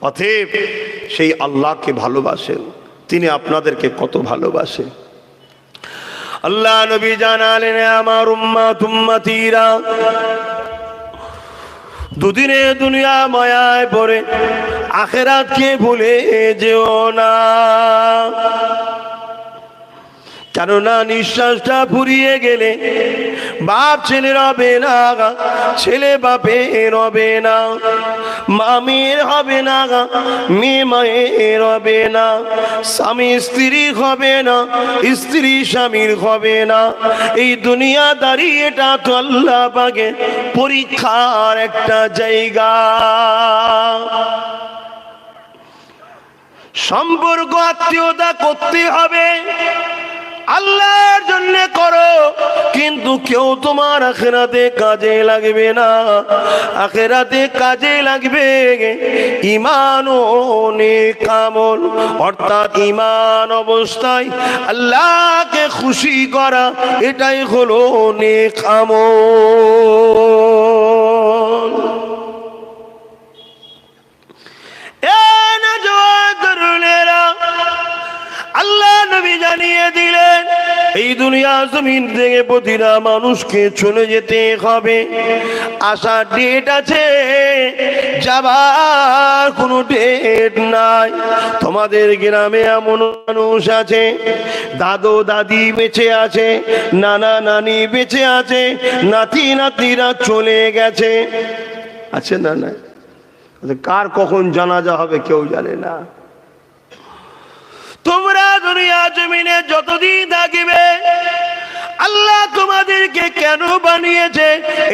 অতএব সেই আল্লাহকে ভালোবাসেন, তিনি আপনাদেরকে কত ভালোবাসে। আল্লাহ নবী জানালেন, আমার উম্মতীরা দুদিনে দুনিয়া মায়ায় পড়ে আখিরাতকে ভুলে যেও না, কেননা নিঃশ্বাসটা ফুরিয়ে গেলে বাপ ছেলে হবে না, ছেলে বাপের হবে না, মা মেয়ের হবে না, মেয়ে মায়ের হবে না, স্বামী স্ত্রীর হবে না, স্ত্রী স্বামীর হবে না। এই দুনিয়াদারি এটা তো আল্লাহ পাকের পরীক্ষার একটা জায়গা। সম্পর্ক আত্মীয়তা করতে হবে, আল্লাহর জন্য করো, কিন্তু কেউ তোমার আখিরাতে কাজে লাগবে না। আখিরাতে কাজে লাগবে ঈমান ও নেক আমল, অর্থাৎ ঈমান অবস্থায় আল্লাহকে খুশি করা, এটাই হলো নেক আমল। আল্লাহ নবী জানিয়ে দিলেন, এই দুনিয়া জমিন থেকে প্রতিটা মানুষকে চলে যেতে হবে। আসার ডেট আছে, যাবার কোনো ডেট নাই। তোমাদের গ্রামে এমন মানুষ আছে, দাদু দাদি বেঁচে আছে, নানা নানি বেঁচে আছে, নাতি নাতিরা চলে গেছে, আছে না? না, কার কখন জানাজা হবে কেউ জানে না। তোমরা দুনিয়া জমিনে যতদিন থাকবে, আল্লাহ তোমাদেরকে কেন বানিয়েছে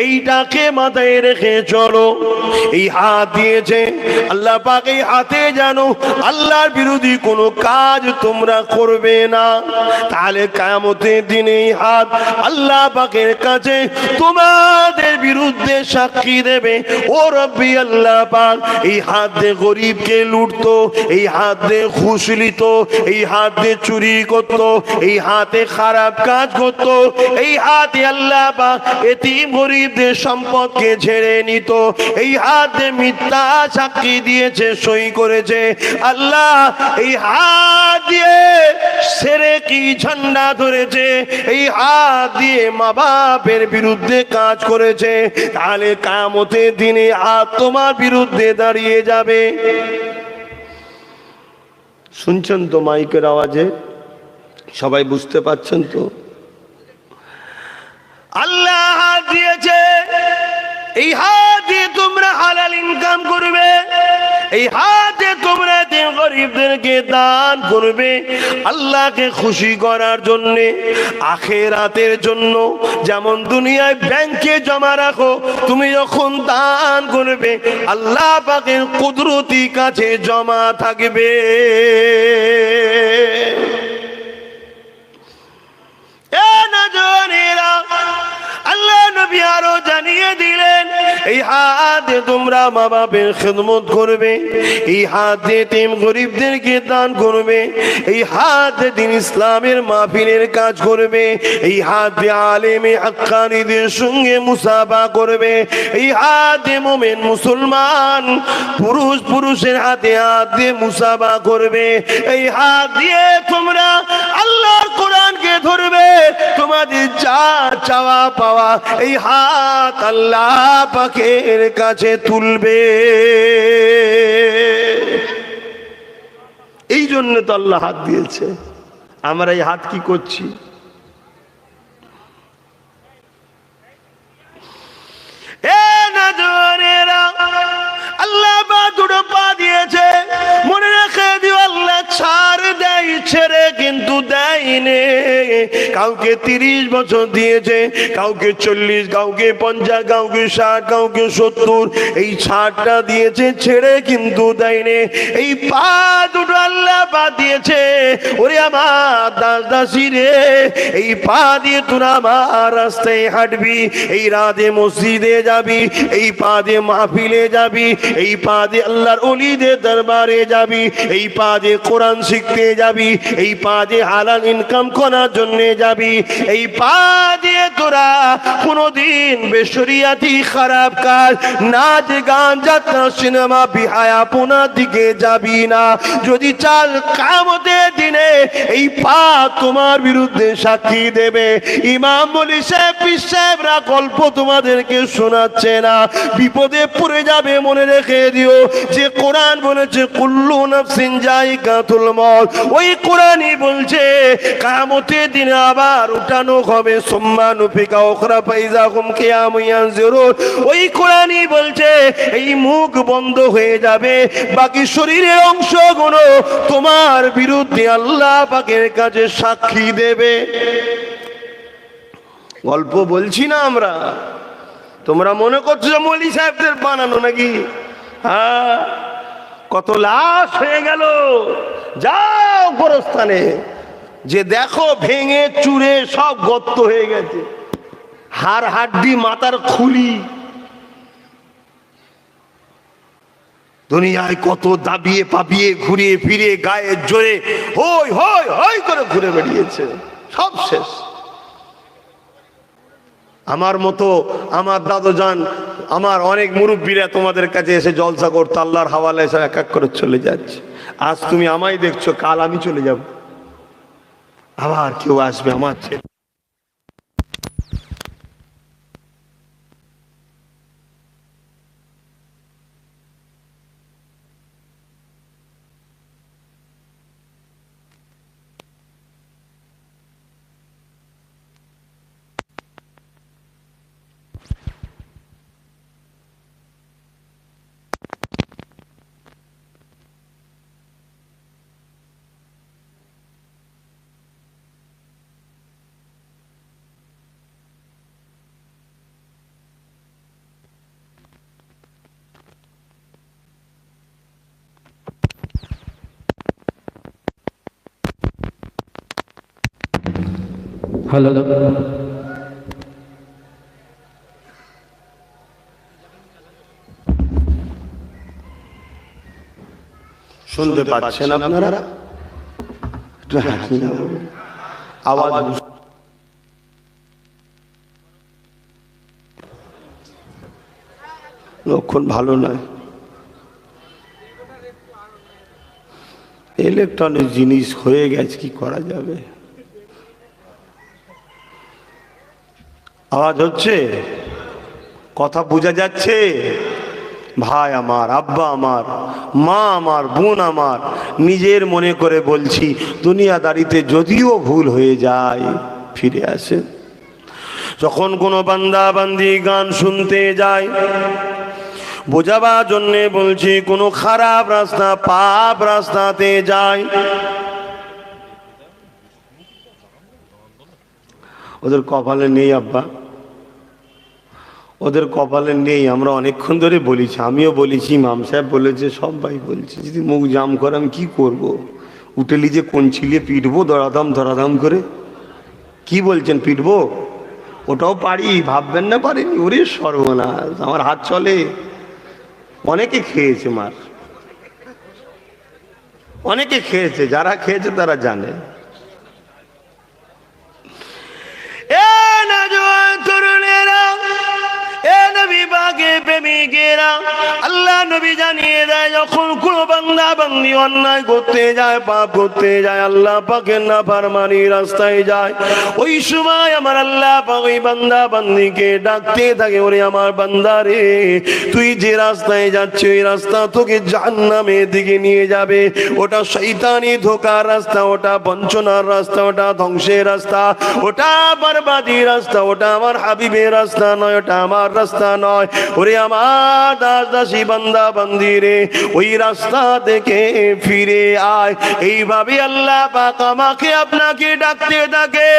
এইটাকে মাথায় রেখে চলো। এই হাত দিয়েছে আল্লাহ পাক, এই হাতে জানো আল্লাহর বিরোধী কোনো কাজ তোমরা করবে না, তাহলে কিয়ামতের দিনে এই হাত আল্লাহ পাকের কাছে তোমাদের বিরুদ্ধে সাক্ষী দেবে। ও রব্বি আল্লাহ পাক, এই হাত দিয়ে গরিবকে লুটতো, এই হাত দিয়ে ঘুষ নিত, এই হাত দিয়ে চুরি করতো, এই হাতে খারাপ কাজ করতো, এই হাতে আল্লাহ পাক এতিম গরিবদের সম্পদকে ঝেড়ে নিত, এই হাতে মিথ্যা সাক্ষী দিয়েছে, সই করেছে। আল্লাহ এই হাত দিয়ে শিরকি ঝান্ডা ধরেছে, এই হাত দিয়ে মা বাপের বিরুদ্ধে কাজ করেছে, তাহলে কিয়ামতের দিনে হাত তোমার বিরুদ্ধে দাঁড়িয়ে যাবে। শুনছেন তো মাইকের আওয়াজে? সবাই বুঝতে পারছেন তো? আল্লাহ হাত দিয়েছে, এই হাত দিয়ে তোমরা হালাল ইনকাম করবে, এই হাতে তোমরা গরিবদেরকে দান করবে, আল্লাহকে খুশি করার জন্য, আখিরাতের জন্য। যেমন দুনিয়ায় ব্যাংকে জমা রাখো, তুমি যখন দান করবে আল্লাহ পাকের কুদরতি কাছে জমা থাকবে। আল্লাহ নবী আরো জানিয়ে দিলেন, এই হাতে তোমরা মা বাপের খেদমত করবে, এই হাতে এতিম গরিবদেরকে দান করবে, এই হাতে দিন ইসলামের মাহফিলের কাজ করবে, এই হাতে আলেমে হাক্কানীদের সঙ্গে মুসাফা করবে, এই হাতে মুমিন মুসলমান পুরুষের হাতে হাত দিয়ে মুসাফা করবে, এই হাত দিয়ে তোমরা আল্লাহর কোরআনকে ধরবে। তোমাদের যা চাওয়া পাওয়া এই হাত আল্লাহ পাকের কাছে তুলবে। এই জন্য তো আল্লাহ হাত দিয়েছে। আমরা এই হাত কি করছি? আল্লাহ দুটো পা দিয়েছে, মনে রেখে দিও আল্লাহ ছাড় দেয়, ছেড়ে কিন্তু দেয়নি। কাউকে 30 বছর দিয়েছে, কাউকে 40, কাউকে 50, কাউকে 60, কাউকে 70, এই ছাড়টা দিয়েছে, ছেড়ে কিন্তু দেয়নি। এই পা দুটো আল্লাহ পা দিয়েছে। ওরে আমার দাস দাসী রে, এই পা দিয়ে তোরা আমার রাস্তায় হাঁটবি, এই রাতে মসজিদে যাবি, এই পা দিয়ে মাহফিলে যাবি, এই পা দিয়ে আল্লাহর ওলিদের দরবারে যাবি, এই পা দিয়ে কোরআন শিখতে যাবি, এই পা দিয়ে হালাল ইনকাম করার জন্য জন্য যাবি। এই পা দিয়ে তোরা কোনোদিন বেশরিয়াতি খারাপ কাজ, নাচ গান, যাত্রা, সিনেমা, বিহায়াপনা দিকে যাবি না। যদি চাল কিয়ামতের দিনে এই পা তোমার বিরুদ্ধে সাক্ষী দেবে। ইমাম বলি সাহেব, পীর সাহেবরা গল্প তোমাদেরকে শোনাচ্ছে না, বিপদে পড়ে যাবে। মনে রেখে দিও যে কোরআন বলেছে কুল্লু নাফসিন যায়িকাতুল মউত, ওই কোরআনই বলছে কিয়ামতের দিনে আবার উঠানো হবে। সুম্মা নুফিকা উখরা ফাইজা হুম কিয়ামুন ইয়ানজুরুন, ওই কোরআনই বলছে এই মুখ বন্ধ হয়ে যাবে, বাকি শরীরের অংশগুলো তোমার বিরুদ্ধে আল্লাহ পাকের কাছে সাক্ষী দেবে। গল্প বলছি না আমরা, তোমরা মনে করছো মৌলী সাহেবদের বানানো নাকি? হ্যাঁ, কত লাশ হয়ে গেল। যাও গোরস্থানে, যে দেখো ভেঙে চুরে সব গর্ত হয়ে গেছে, হাড় হাড্ডি, মাথার খুলি। দুনিয়ায় কত দাবিয়ে পাবিয়ে ঘুরিয়ে ফিরে গায়ে জোরে হই হই হই করে ঘুরে বেরিয়েছে, সব শেষ। আমার মতো, আমার দাদুজান, আমার অনেক মুরব্বীরা তোমাদের কাছে এসে জলসা করতো, আল্লাহর হাওয়ালা এসে এক এক করে চলে যাচ্ছে। আজ তুমি আমায় দেখছো, কাল আমি চলে যাব, আবার কেউ আসবে আমার ছেলে। হ্যালো, শুনতে পাচ্ছেন আপনারা? আওয়াজ লক্ষণ ভালো নয়। ইলেকট্রনিক জিনিস হয়ে গেছে, কি করা যাবে? আওয়াজ হচ্ছে, কথা বোঝা যাচ্ছে? ভাই আমার, আব্বা আমার, মা আমার, বোন আমার, নিজের মনে করে বলছি, দুনিয়াদারিতে যদিও ভুল হয়ে যায় ফিরে আসে। যখন কোনো বান্দা বান্দি গান শুনতে যায়, বোঝাবার জন্যে বলছি, কোনো খারাপ রাস্তা, পাপ রাস্তাতে যায়, ওদের কপালে নেই আব্বা, ওদের কপালে নেই। আমরা অনেকক্ষণ ধরে বলেছি, আমিও বলেছি, ইমাম সাহেব বলেছে, সবাই বলছে। যদি মুখ জাম করে আমি কি করব? উঠেলি যে কোন ছিলে পিটবো ধরাধাম করে। কি বলছেন, পিটবো? ওটাও পারি, ভাববেন না পারিনি। ওরে সর্বনাশ, আমার হাত চলে। অনেকে খেয়েছে মার, অনেকে খেয়েছে, যারা খেয়েছে তারা জানে। আল্লাহ নবী জানিয়ে দেয়, যখন কোন বান্দা বান্দি অন্যায় করতে যায়, পাপ করতে যায়, আল্লাহ পাকের নাফরমানি রাস্তায় যায়, ওই সময় আমার আল্লাহ পাক ওই বান্দা বান্দিকে ডাকতে থাকে, ওরে আমার বান্দা রে, তুই যে রাস্তায় যাচ্ছিস ওই রাস্তা তোকে জাহান্নামের দিকে নিয়ে যাবে। ওটা শয়তানি ধোঁকার রাস্তা, ওটা বঞ্চনার রাস্তা, ওটা ধ্বংসের রাস্তা, ওটা বরবাদির রাস্তা, ওটা আমার হাবিবের রাস্তা নয়, ওটা আমার রাস্তা নয়। ওরে আমার দাস দাসী বান্দা বান্দি রে, ওই রাস্তা থেকে ফিরে আয়। এইভাবে আল্লাহ পাক আমাকে আপনাকে ডাকতে থাকে।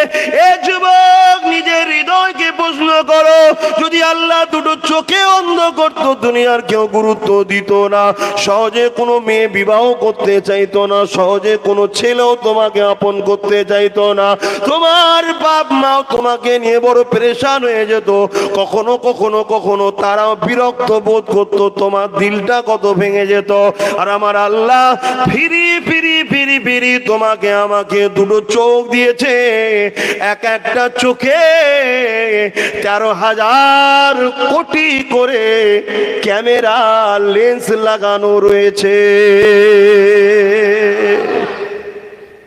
এ যুবক, নিজের হৃদয়কে প্রশ্ন করো, যদি আল্লাহ দুটো চোখে অন্ধ করত, দুনিয়ার কেউ গুরুত্ব দিত না, সহজে কোনো মেয়ে বিবাহ করতে চাইতো না, সহজে কোনো ছেলেও তোমাকে আপন করতে চাইতো না, তোমার বাপ মাও তোমাকে নিয়ে বড় পেরেশান হয়ে যেত, কখনো কখনো কখনো তারাও বিরক্ত বোধ করতো, তোমার দিলটা কত ভেঙে যেত। আর আমার আল্লাহ ফিরি ফিরি ফিরি পিরি তোমাকে আমাকে দুটো চোখ দিয়েছে, এক একটা চোখে 13,000 কোটি করে ক্যামেরা লেন্স লাগানো রয়েছে।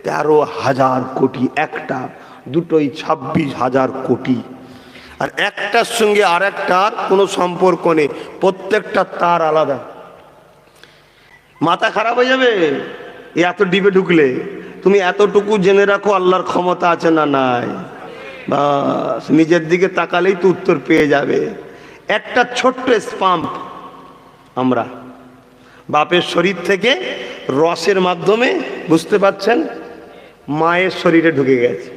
13,000 কোটি, একটা দুটোই 26,000 কোটি। আর একটার সঙ্গে আর একটার কোনো সম্পর্ক নেই, প্রত্যেকটা তার আলাদা। মাথা খারাপ হয়ে যাবে এত ডিপে ঢুকলে। তুমি এতটুকু জেনে রাখো আল্লাহর ক্ষমতা আছে না নাই, বাস নিজের দিকে তাকালেই তো উত্তর পেয়ে যাবে। একটা ছোট্ট স্পাম্প আমরা বাপের শরীর থেকে রসের মাধ্যমে, বুঝতে পারছেন, মায়ের শরীরে ঢুকে গেছে।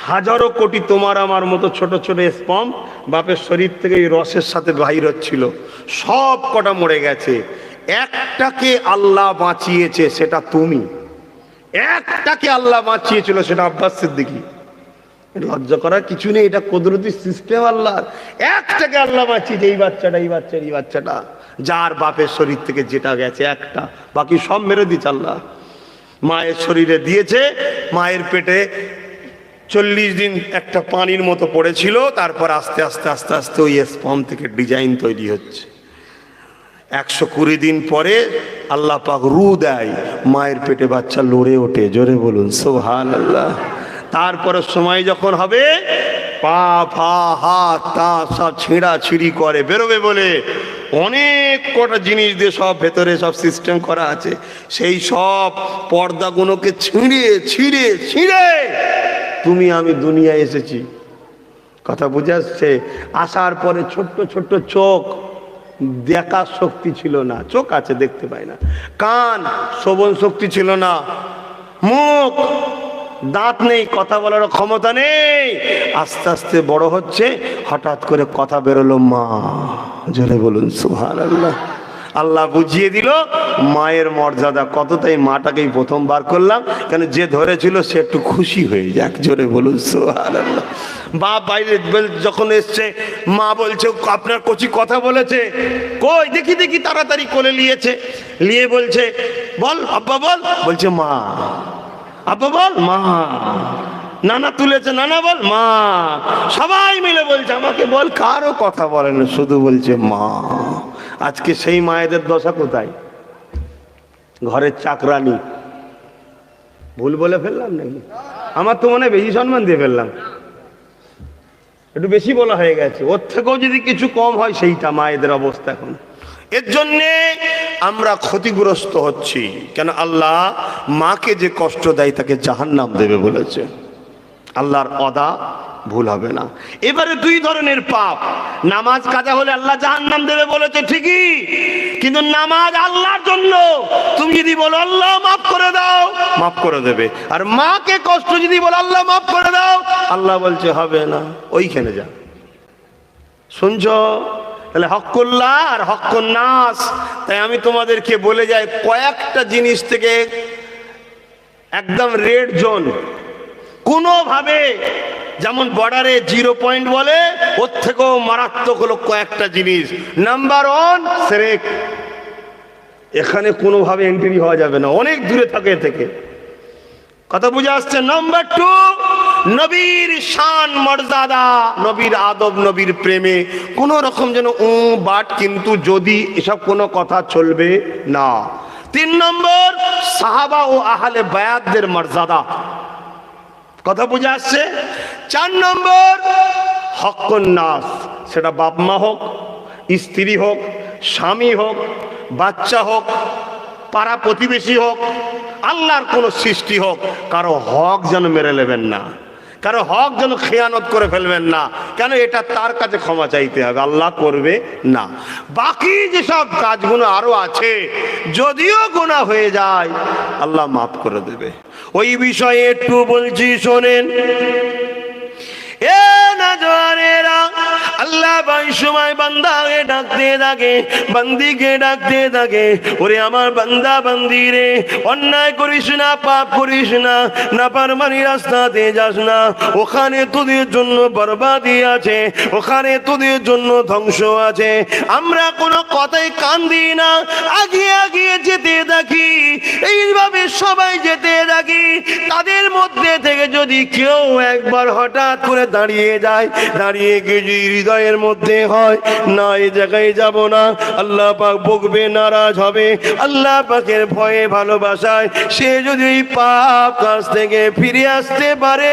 হাজারো কোটি তোমার আমার মতো ছোট ছোট স্পাম্প বাপের শরীর থেকে এই রসের সাথে বাহির হচ্ছিল, সব কটা মরে গেছে। একটাকে আল্লাহ বাঁচিয়েছে, সেটা তুমি। একটাকে আল্লাহ বাঁচিয়েছিল, সেটা আব্বাস সিদ্দিকী। লজ্জা করার কিছু নেই, এটা কুদরতি সিস্টেম আল্লাহর। একটাকে আল্লাহ বাঁচিয়েছে, এই বাচ্চাটা, এই বাচ্চাটা, এই বাচ্চাটা, যার বাপের শরীর থেকে যেটা গেছে একটা, বাকি সব মেরে দিচ্ছে আল্লাহ। মায়ের শরীরে দিয়েছে, মায়ের পেটে 40 দিন একটা পানির মতো পড়েছিল, তারপর আস্তে আস্তে আস্তে আস্তে ওই স্পাম থেকে ডিজাইন তৈরি হচ্ছে। 120 দিন পরে আল্লাহ পাক রু দেয়, মায়ের পেটে বাচ্চা লড়ে ওঠে, জোরে বলুন সুবহানাল্লাহ। তারপরে সময় যখন হবে, পা ফা হাত তা সব ছিঁড়া ছিঁড়ি করে বেরোবে বলে অনেক কটা জিনিস দিয়ে সব ভেতরে সব সিস্টেম করা আছে, সেই সব পর্দাগুলোকে ছিঁড়ে ছিঁড়ে ছিঁড়ে তুমি আমি দুনিয়ায় এসেছি। কথা বুঝে আসছে? আসার পরে ছোট্ট ছোট্ট চোখ, দেখার শক্তি ছিল না, চোখ আছে দেখতে পাই না, কান শ্রবণ শক্তি ছিল না, মুখ দাঁত নেই, কথা বলার ক্ষমতা নেই। আস্তে আস্তে বড় হচ্ছে, হঠাৎ করে কথা বেরোলো মা, জোরে বলুন সুবহানাল্লাহ। আল্লাহ বুঝিয়ে দিল মায়ের মর্যাদা কত, তাই মাটাকেই প্রথম বার করলাম, কেন যে ধরেছিল সে একটু খুশি হয়ে যাক, জোরে বলুন সুবহানাল্লাহ। বাপ বাইরে যখন এসছে, মা বলছে আপনার কচি কথা বলেছে, কই দেখি দেখি, তাড়াতাড়ি কোলে নিয়েছে, নিয়ে বলছে বল আব্বা বল, বলছে মা। আব্বা বল, মা। নানা তুলেছে, নানা বল, মা। সবাই মিলে বলছে আমাকে বল, কারো কথা বলে না, শুধু বলছে মা। আজকে সেই মায়েদের দশা কোথায়? ঘরের চাকরানি। ভুল বলে ফেললাম নাকি? আমার তো মনে হয় বেশি সম্মান দিয়ে ফেললাম, একটু বেশি বলা হয়ে গেছে। ওর থেকেও যদি কিছু কম হয়, সেইটা মায়েদের অবস্থা এখন। এর জন্যে আমরা ক্ষতিগ্রস্ত হচ্ছি। কেন? আল্লাহ মাকে যে কষ্ট দেয় তাকে জাহান্নাম দেবে বলেছে। আল্লাহর ওয়াদা ভুল হবে না। এবারে 2 ধরনের পাপ। নামাজ কাজা হলে আল্লাহ জাহান্নাম দেবে বলেছে ঠিকই, কিন্তু নামাজ আল্লাহর জন্য, তুমি যদি বলো আল্লাহ মাফ করে দাও, মাফ করে দেবে। আর মাকে কষ্ট যদি বলো আল্লাহ মাফ করে দাও, আল্লাহ বলছে হবে না, ওইখানে যা। শুনছো? তাহলে হক্কুল্লাহ আর হক্কুন নাস। তাই আমি তোমাদেরকে বলে যাই, কয়েকটা জিনিস থেকে একদম রেড জোন, কোনোভাবে, যেমন বর্ডারে 0 পয়েন্ট বলে, ওর থেকেও মারাত্মক হলো কয়েকটা জিনিস। নাম্বার 1 শিরক, এখানে কোনোভাবে এন্ট্রি হওয়া যাবে না, অনেক দূরে থাকে থেকে। কথা বুঝে আসছে? নাম্বার 2 নবীর শান মর্যাদা, নবীর আদব, নবীর প্রেমে কোনো রকম যেন বাট কিন্তু যদি, এসব কোনো কথা চলবে না। 3 নম্বর সাহাবা ও আহলে বায়াতদের মর্যাদা। কথা বুঝে আসছে? 4 নম্বর হক্কুন নাস, সেটা বাপ মা হোক, স্ত্রী হোক, স্বামী হোক, বাচ্চা হোক, পাড়া প্রতিবেশী হোক, আল্লাহর কোন সৃষ্টি হোক, কারো হক যেন মেরে নেবেন না, কারো হক যেন খেয়ানত করে ফেলবেন না। কেন? এটা তার কাছে ক্ষমা চাইতে হবে, আল্লাহ করবে না। বাকি যেসব কাজগুলো আরো আছে, যদিও গুনাহ হয়ে যায় আল্লাহ মাফ করে দেবে। ওই বিষয়ে একটু বলছি শোনেন। এ নজওয়ানেরা, আল্লাহ ভাই সময় বান্দাকে ডাকতে থাকে, বান্দিকে ডাকতে থাকে, ওরে আমার বান্দা বান্দি রে, অন্যায় করিস না, পাপ করিস না, নাফরমানি রাস্তাতে যাস না, ওখানে তোদের জন্য বরবাদি আছে, ওখানে তোদের জন্য ধ্বংস আছে। আমরা কোনো কথাই কান দিই না, আগিয়ে আগিয়ে যেতে থাকি। এই এইভাবে সবাই যেতে থাকি। তাদের মধ্যে থেকে যদি কেউ একবার হঠাৎ করে দাঁড়িয়ে যায়, দাঁড়িয়ে গিয়ে যদি হৃদয়ের মধ্যে হয় না এই জায়গায় যাব না, আল্লাহ পাক বকবে, নারাজ হবে, আল্লাহ পাকের ভয়ে ভালোবাসায় সে যদি এই পাপ কাজ থেকে ফিরে আসতে পারে,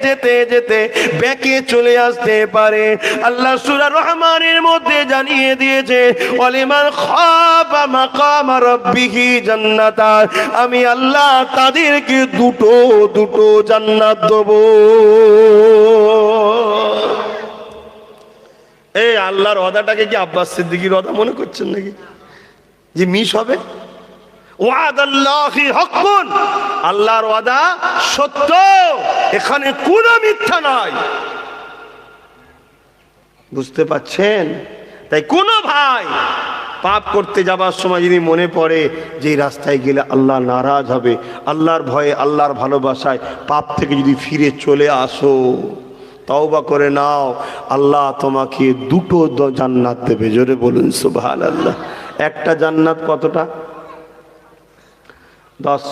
যেতে যেতে ব্যাকে চলে আসতে পারে, আল্লাহ সূরা রহমানের মধ্যে জানিয়ে দিয়েছে ওয়ালিমান খাফা মাকাম রাব্বিহি জান্নাতান, আমি আল্লাহ তাদেরকে দুটো দুটো জান্নাত দেব। এই আল্লাহর ওয়াদাটাকে কি আব্বাস সিদ্দিকীর ওয়াদা মনে করছেন নাকি যে মিস হবে? ওয়াদাল্লাহি হাক্কুন, আল্লাহর ওয়াদা সত্য, এখানে কোনো মিথ্যা নাই। বুঝতে পাচ্ছেন? তাই কোনো ভাই পাপ করতে যাবার সময় যদি মনে পড়ে যে এই রাস্তায় গেলে আল্লাহ নারাজ হবে, আল্লাহর ভয়ে আল্লাহর ভালোবাসায় পাপ থেকে যদি ফিরে চলে আসো, তওবা করে নাও, আল্লাহ তোমাকে দুটো জান্নাত দেবে। জোরে বলুন সুবহানাল্লাহ। একটা জান্নাত কতটা? 10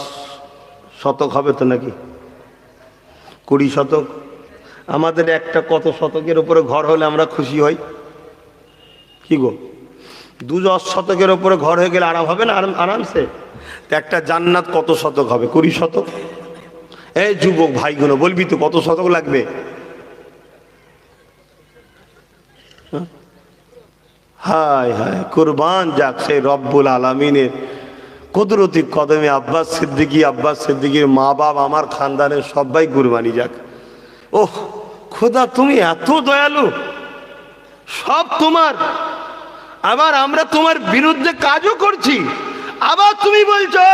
শতক হবে তো নাকি? 20 শতক? আমাদের একটা কত শতকের উপরে ঘর হলে আমরা খুশি হই? কি গো, 2-10 শতকের উপরে ঘর হয়ে গেলে আরাম হবে না? আরামসে। একটা জান্নাত কত শতক হবে? 20 শতক। এই যুবক ভাইগুলো বলবি তো কত শতক লাগবে? হায় হায়, কুরবান যাক সেই রব্বুল আলামিনের কুদরতি কদমে আব্বাস সিদ্দিকীর মা বাপ, আমার খানদানের সবাই কুরবানি যাক। ওহ খোদা, তুমি এত দয়ালু, সব তোমার, আবার আমরা তোমার বিরুদ্ধে কাজও করছি, আবার তুমি বলছো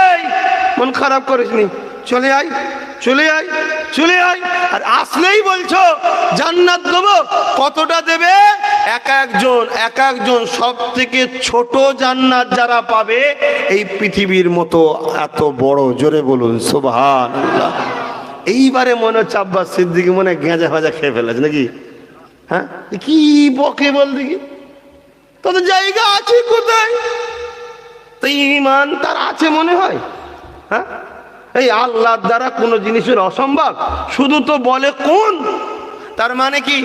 মন খারাপ করিসনি, চলে আয় চলে আয় চলে আয়, আর আসলেই বলছো জান্নাত দেবো। কতটা দেবে? এক একজন সব থেকে ছোট জান্নাত যারা পাবে এই পৃথিবীর মতো এত বড়। জোরে বলুন সুবহানাল্লাহ। এইবারে মনে হচ্ছে আব্বাস সিদ্দিকী মনে গেঁজা ভাজা খেয়ে ফেলেছে নাকি? হ্যাঁ, কি বকে বল দেখি, তাদের জায়গা আছে কোথায়? তো ঈমান তার আছে মনে হয়? হ্যাঁ, এই আল্লাহর দ্বারা কোনো জিনিসের অসম্ভব, শুধু তো বলে কোন, তার মানে কি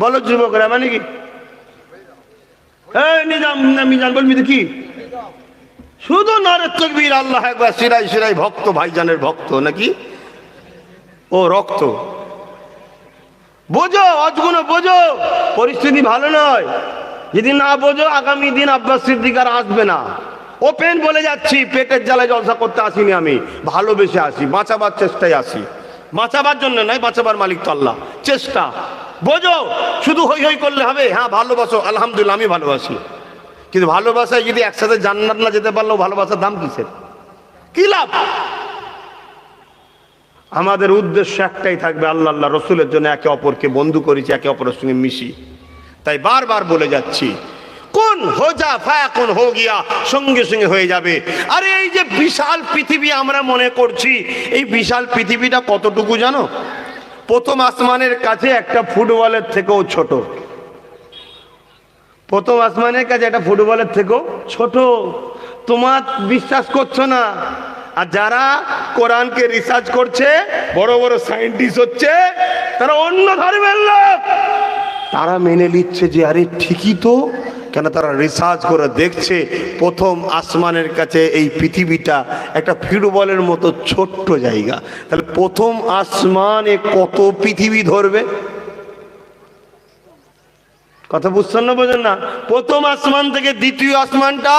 বলো যুবকরা, মানে কি? এই নিজাম মিজান বলবি তো কি? শুধু নারে তাকবীর, আল্লাহ একবার, শিরাই শিরাই ভক্ত, ভাইজানের ভক্ত নাকি? ও রক্ত বোঝো, অজগুনো বোঝো, পরিস্থিতি ভালো নয়। যদি না বোঝো আগামী দিন আব্বাস সিদ্দিক আর আসবে না। ওপেন বলে যাচ্ছি, পেটের জ্বালায় জলসা করতে আসিনি আমি, ভালোবেসে আসি, বাঁচাবার চেষ্টায় আসি, বাঁচাবার জন্য নয়, বাঁচাবার মালিক তো আল্লাহ। চেষ্টা বোঝো, শুধু হই হই করলে হবে? হ্যাঁ ভালোবাসো, আলহামদুলিল্লাহ আমি ভালোবাসি, কিন্তু ভালোবাসায় যদি একসাথে জান্নাত না যেতে পারলেও ভালোবাসার দাম কিসের? কি লাভ? আমাদের উদ্দেশ্য একটাই থাকবে, আল্লাহ আল্লাহ রসুলের জন্য একে অপরকে বন্ধু করেছি, একে অপরের সঙ্গে মিশি। তাই বারবার বলে যাচ্ছি, কোন হো যা ফায়াকুন হো গিয়া, সঙ্গে সঙ্গে হয়ে যাবে। আরে এই যে বিশাল পৃথিবী আমরা মনে করছি, এই বিশাল পৃথিবীটা কতটুকু জানো? প্রথম আসমানের কাছে একটা ফুটবলের থেকেও ছোট। প্রথম আসমানের কাছে একটা ফুটবলের থেকেও ছোট। তোমার বিশ্বাস করছো না, আর যারা কোরআনকে রিসার্চ করছে, বড় বড় সায়েন্টিস্ট হচ্ছে, তারা অন্য ধর্মের লোক, তারা মেনে নিচ্ছে যে আরে ঠিকই তো। কেন? তারা রিসার্চ করে দেখছে প্রথম আসমানের কাছে এই পৃথিবীটা একটা ফুটবলের মতো ছোট্ট জায়গা। তাহলে প্রথম আসমানে কত পৃথিবী ধরবে? কথা বুঝছেন না? বোঝেন না? প্রথম আসমান থেকে দ্বিতীয় আসমানটা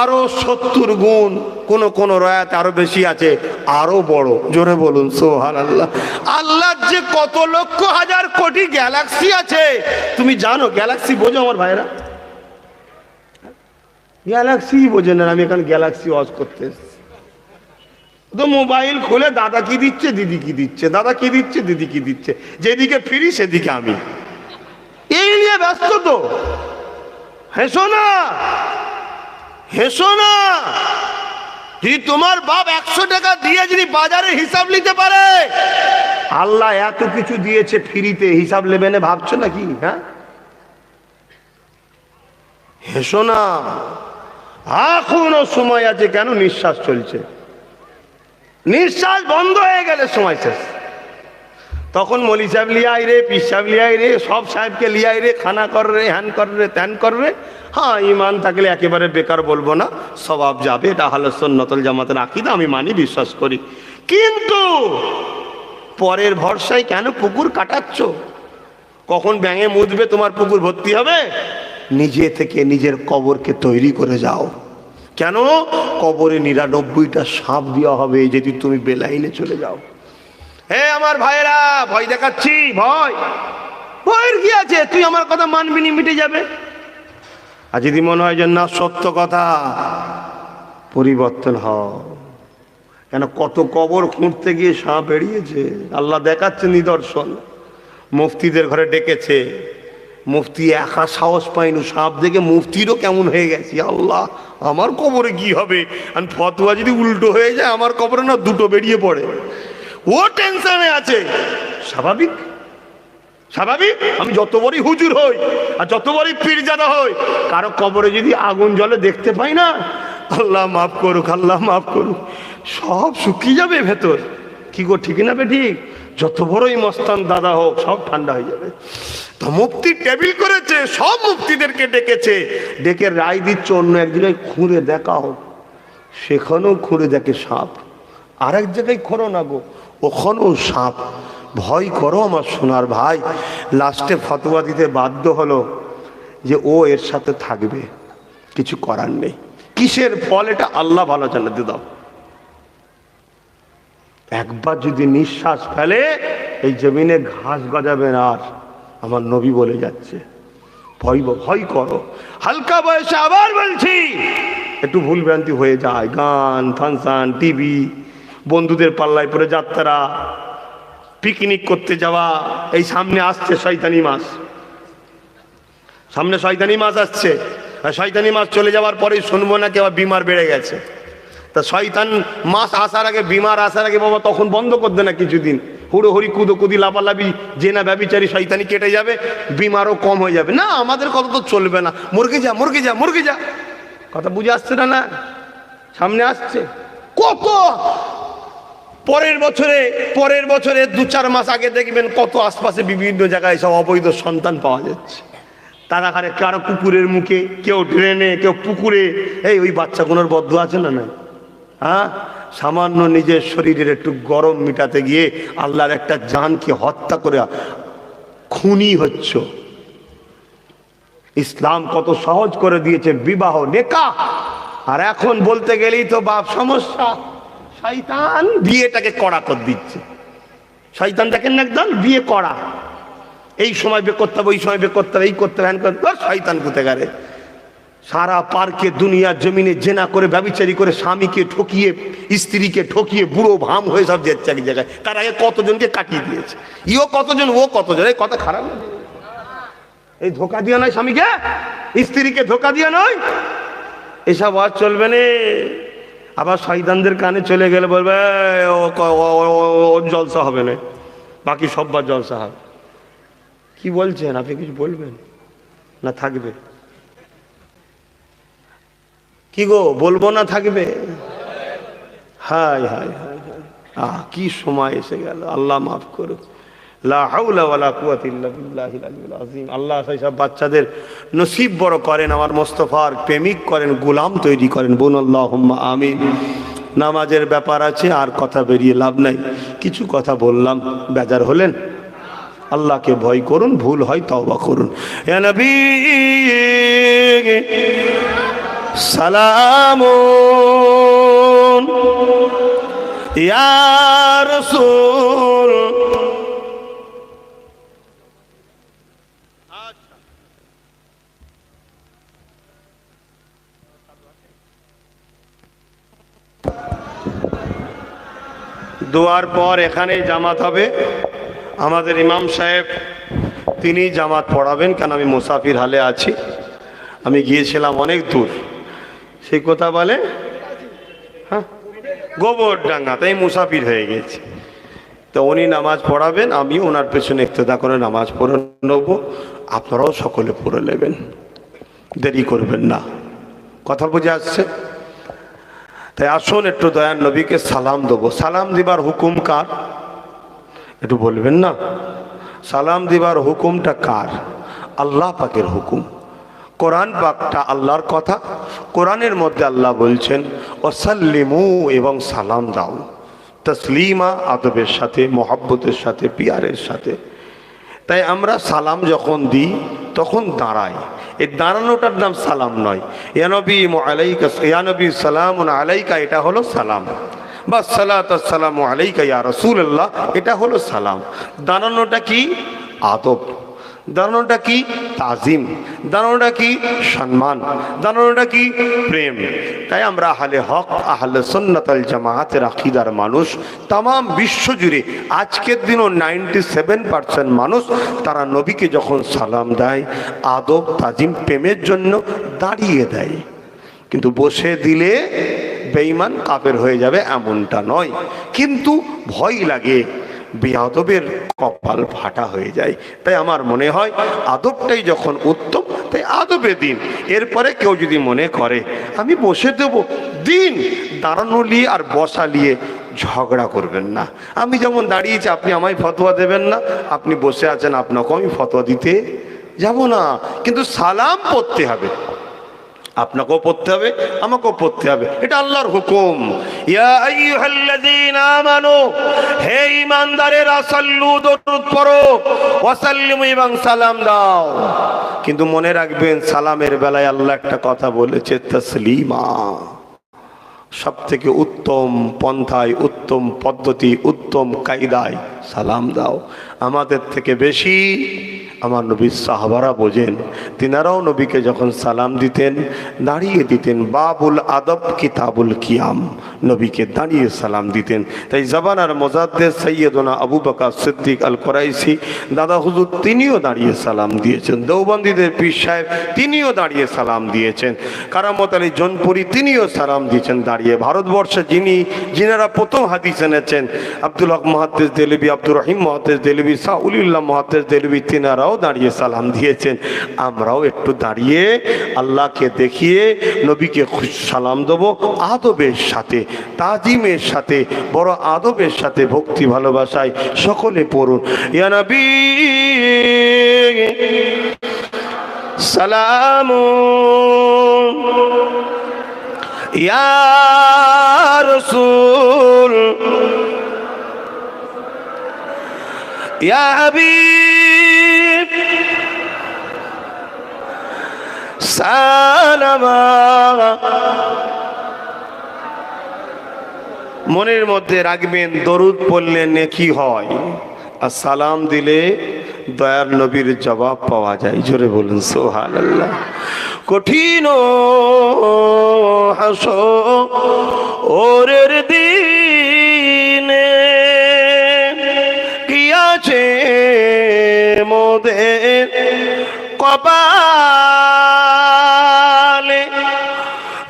আরো 70 গুণ, কোন কোন রায়াতে আরো বেশি আছে, আরো বড়। জোরে বলুন সুবহানাল্লাহ। আল্লাহর যে কত লক্ষ হাজার কোটি গ্যালাক্সি আছে, তুমি জানো? গ্যালাক্সি বোঝো আমার ভাইরা? গ্যালাক্সি বোঝে না। আমি এখন গ্যালাক্সি ওয়াজ করতে এসেছি, তো মোবাইল খুলে দাদা কি দিচ্ছে, দিদি কি দিচ্ছে, দাদা কি দিচ্ছে, দিদি কি দিচ্ছে, যেদিকে ফিরি সেদিকে আমি, এই নিয়ে ব্যস্ত। তো হেসো না, হেসো না। যদি তোমার বাপ 100 টাকা দিয়ে যদি বাজারে হিসাব নিতে পারে, আল্লাহ এত কিছু দিয়েছে ফ্রিতে, হিসাব নেবে না ভাবছো নাকি? হ্যাঁ, হেসো না। এখনো সময় আছে। কেন? নিঃশ্বাস চলছে, নিঃশ্বাস বন্ধ হয়ে গেলে সময় শেষ। তখন মলি সাহেব লিয়াই রে, পীর সাহেব লিয়াই রে, সব সাহেবকে লিয়াই রে, খানা কর রে, হ্যান কর রে, ত্যান কর রে। হ্যাঁ, ইমান থাকলে একেবারে বেকার বলবো না, স্বভাব যাবে, এটা আহলে সুন্নাতুল জামাতের আকীদা, আমি মানি, বিশ্বাস করি। কিন্তু পরের ভরসায় কেন পুকুর কাটাচ্ছ? কখন ব্যাঙে মুদবে তোমার পুকুর ভর্তি হবে? নিজে থেকে নিজের কবরকে তৈরি করে যাও। কেন? কবরে 99টা সাপ দেওয়া হবে যদি তুমি বেলাইনে চলে যাও। হে আমার ভাইরা, ভয় দেখাচ্ছি, ভয় ভয়ের কি আছে? তুই আমার কথা মানবি নি, মিটে যাবে। আর যদি মনে হয় যে না সত্য কথা, পরিবর্তন হও। কেন? কত কবর খুঁড়তে গিয়ে সাপ বেরিয়েছে, আল্লাহ দেখাচ্ছে নিদর্শন। মুফতিদের ঘরে ডেকেছে, মুফতি একা সাহস পাইনি, সাপ দেখে মুফতিরও কেমন হয়ে গেছে, আল্লাহ আমার কবরে কি হবে? আর ফতোয়া যদি উল্টো হয়ে যায়, আমার কবরে না দুটো বেরিয়ে পড়ে। ও টেনশনে আছে। স্বাভাবিক, স্বাভাবিক। আমি যত বড়ই হুজুর হই আর যত বড়ই পীরজাদা হই, কারো কবরে যদি আগুন জ্বলে দেখতে পাই না, আল্লাহ মাফ করুক, আল্লাহ মাফ করুক, সব শুকিয়ে যাবে ভেতর। কি গো, ঠিক না বে? ঠিক। যত বড়ই মস্তান দাদা হোক, সব ঠান্ডা হয়ে যাবে। তো মুফতি টেবিল করেছে, সব মুফতিদেরকে ডেকেছে, ডেকে রায় দিচ্ছে অন্য এক জায়গায় খুঁড়ে দেখা হোক। সেখানেও খুঁড়ে দেখে সাপ। আর এক জায়গায় খোঁড়ো না গো, ওখানেও সাপ। ভয় করো আমার সোনার ভাই। লাস্টে ফতোয়া দিতে বাধ্য হলো যে ও এর সাথে থাকবে, কিছু করার নেই। কিসের ফল? এটা আল্লাহ ভালো জানাতে দাও। একবার যদি নিঃশ্বাস ফেলে, এই জমিনে ঘাস গজাবে না আর। আমার নবী বলে যাচ্ছে, ভয় করো। হালকা বয়সে আবার বলছি, একটু ভুল ভ্রান্তি হয়ে যায়, গান, ফাংশন, টিভি, বন্ধুদের পাল্লায় পরে যাত্রা, পিকনিক করতে যাওয়া। এই সামনে আসছে শয়তানি মাস, সামনে শয়তানি মাস আসছে। আর শয়তানি মাস চলে যাওয়ার পরেই শুনবো না কেউ বিমার বেড়ে গেছে। তা শয়তান মাস আসার আগে, বিমার আসার আগে বাবা তখন বন্ধ করবে না কিছুদিন। হুড়োহুড়ি কুদোকুদি লাফালাফি, জেনা ব্যভিচারী শয়তানি কেটে যাবে, বিমারও কম হয়ে যাবে। না, আমাদের কথা তো চলবে না, মুরগি যা, মুরগি যা, মুরগি যা। কথা বুঝে আসছে না? না, সামনে আসছে কত। পরের বছরে 2-4 মাস আগে দেখবেন কত আশপাশে বিভিন্ন জায়গায় সব অবৈধ সন্তান পাওয়া যাচ্ছে। তারা খারে কারো কুকুরের মুখে, কেউ ড্রেনে, কেউ পুকুরে। ওই বাচ্চাগুলোর বদ্ধ আছে না? নাই। হ্যাঁ, সামান্য নিজের শরীরের একটু গরম মিটাতে গিয়ে আল্লাহর একটা জানকে হত্যা করে খুনি হচ্ছ। ইসলাম কত সহজ করে দিয়েছে বিবাহ, নেকাহ। আর এখন বলতে গেলেই তো বাপ সমস্যা। শয়তান বিয়েটাকে কড়া করে দিচ্ছে। শয়তান দেখেন না, একদম বিয়ে করা, এই সময় বে করতে হবে, ওই সময় বে করতে হবে, এই করতে হবে, হ্যান করতে হবে। শয়তান কোথায় গেলে সারা পার্কে দুনিয়ার জমিনে জেনা করে, ব্যভিচারী করে, স্বামীকে ঠকিয়ে, স্ত্রীকে ঠকিয়ে, বুড়ো ভাম হয়ে সব যাচ্ছে এক জায়গায়। তার আগে কতজনকে কাটিয়ে দিয়েছে। ইও কতজন, ও কতজন। এই কথা খারাপ না? এই ধোকা দিয়ে নয়, স্বামীকে স্ত্রীকে ধোকা দিয়ে নয়, এসব আর চলবে না। আবার শয়তানদের কানে চলে গেলে বলবে ও জলসা হবে না, বাকি সববার জলসা হবে। কি বলছেন আপনি? কিছু বলবেন না? থাকবে? কি গো, বলবো না থাকবে? হায় হায় হায় হায়, কি সময় এসে গেল। আল্লাহ মাফ করুক। লা হাওলা ওয়ালা কুওয়াতা ইল্লা বিল্লাহিল আলিয়্যিল আযীম। আল্লাহ সব বাচ্চাদের নসিব বড় করেন, আমার মোস্তফার প্রেমিক করেন, গোলাম তৈরি করেন। বলুন আল্লাহুম্মা আমিন। নামাজের ব্যাপার আছে, আর কথা বেরিয়ে লাভ নাই। কিছু কথা বললাম, বেজার হলেন? আল্লাহকে ভয় করুন, ভুল হয় তওবা করুন। ইয়া নবী সালামুন ইয়া রাসূল। দোয়ার পর এখানেই জামাত হবে। আমাদের ইমাম সাহেব তিনি জামাত পড়াবেন, কেন আমি মুসাফির হালে আছি। আমি গিয়েছিলাম অনেক দূর, সেই কথা বলে হ্যাঁ গোবরডাঙ্গা, তাই মুসাফির হয়ে গেছি। তো উনি নামাজ পড়াবেন, আমি ওনার পেছনে ইক্তেদা করে নামাজ পড়ে নেব। আপনারাও সকলে পড়ে নেবেন, দেরি করবেন না। কথা বুঝে আসছে? তাই আসুন একটু দয়ার নবীকে সালাম দেবো। সালাম দিবার হুকুম কার একটু বলবেন না? সালাম দিবার হুকুমটা কার? আল্লাহ পাকের হুকুম। কোরআন পাকটা আল্লাহর কথা। কোরআনের মধ্যে আল্লাহ বলছেন ওয়াসাল্লিমু, এবং সালাম দাও তসলিমা, আদবের সাথে, মোহাব্বতের সাথে, পিয়ারের সাথে। তাই আমরা সালাম যখন দিই তখন দাঁড়াই। এই দাঁড়ানোটার নাম সালাম নয়। ইয়া নবী আলাইকা, ইয়া নবী সালামুন আলাইকা, এটা হলো সালাম। বা সালাতু আসসালামু আলাইকা ইয়া রাসূলুল্লাহ, এটা হলো সালাম। দাঁড়ানোটা কি? আদব। দাঁড়ানোটা কি? তাজিম। দাঁড়ানোটা কি? সম্মান। দাঁড়ানোটা কি? প্রেম। তাই আমরা আহলে হক, আহলে সুন্নাত ওয়াল জামাআতের আকীদার মানুষ, তাম বিশ্ব জুড়ে আজকের দিনও 97% মানুষ তারা নবীকে যখন সালাম দেয় আদব, তাজিম, প্রেমের জন্য দাঁড়িয়ে দেয়। কিন্তু বসে দিলে বেঈমান কাফের হয়ে যাবে এমনটা নয়, কিন্তু ভয় লাগে, বেয়াদবের কপাল ফাটা হয়ে যায়। তাই আমার মনে হয় আদবটাই যখন উত্তম, তাই আদবে দিন। এরপরে কেউ যদি মনে করে আমি বসে দেব, দিন। দাঁড়ানো নিয়ে আর বসা নিয়ে ঝগড়া করবেন না। আমি যেমন দাঁড়িয়েছি আপনি আমায় ফতোয়া দেবেন না, আপনি বসে আছেন আপনাকেও আমি ফতোয়া দিতে যাব না। কিন্তু সালাম পড়তে হবে, আপনাকেও পড়তে হবে, আমাকেও পড়তে হবে, এটা আল্লাহর হুকুম। ইয়া আইয়ুহাল্লাযীনা আমানু, হে ঈমানদারেরা, সাল্লু, দরুদ পড়ো, ওয়া সাল্লিমু, এবং সালাম দাও। কিন্তু মনে রাখবেন সালামের বেলায় আল্লাহ একটা কথা বলেছে, তাসলিমা। সব থেকে উত্তম পন্থায়, উত্তম পদ্ধতি, উত্তম কায়দায় সালাম দাও। আমাদের থেকে বেশি আমার নবীর সাহাবারা বোঝেন। তিনারাও নবীকে যখন সালাম দিতেন দাঁড়িয়ে দিতেন। বাবুল আদব কিতাবুল কিয়াম, নবীকে দাঁড়িয়ে সালাম দিতেন। তাই জাবানার মুজাদ্দিদ সৈয়দনা আবু বকর সিদ্দিক আল কুরাইশি দাদা হুজুর, তিনিও দাঁড়িয়ে সালাম দিয়েছেন। দেওবন্দীদের পীর সাহেব, তিনিও দাঁড়িয়ে সালাম দিয়েছেন। কারামত আলী জোনপুরি, তিনিও সালাম দিয়েছেন দাঁড়িয়ে। ভারতবর্ষে যিনারা প্রথম হাদিস এনেছেন, আব্দুল হক মুহাদ্দিস দেলভী, আব্দুর রহিম মুহাদ্দিস দেলভী, শাহ উলিউল্লাহ মুহাদ্দিস দেলভী, তিনারাও দাঁড়িয়ে সালাম দিয়েছেন। আমরাও একটু দাঁড়িয়ে আল্লাহকে দেখিয়ে নবীকে সালাম দেবো, আদবের সাথে, তাজিমের সাথে, বড় আদবের সাথে, ভক্তি ভালোবাসায়। সকলে পড়ুন, ইয়া নবী সালামু, ইয়া রাসূল, ইয়া হাবিব সালামা। মনের মধ্যে রাখবেন দরুদ পড়লে নেকি হয়, আর সালাম দিলে দয়ার নবীর জবাব পাওয়া যায়। জোরে বলুন সুবহানাল্লাহ। কঠিন হাসরের দিনে কি আছে মোদের কপালে,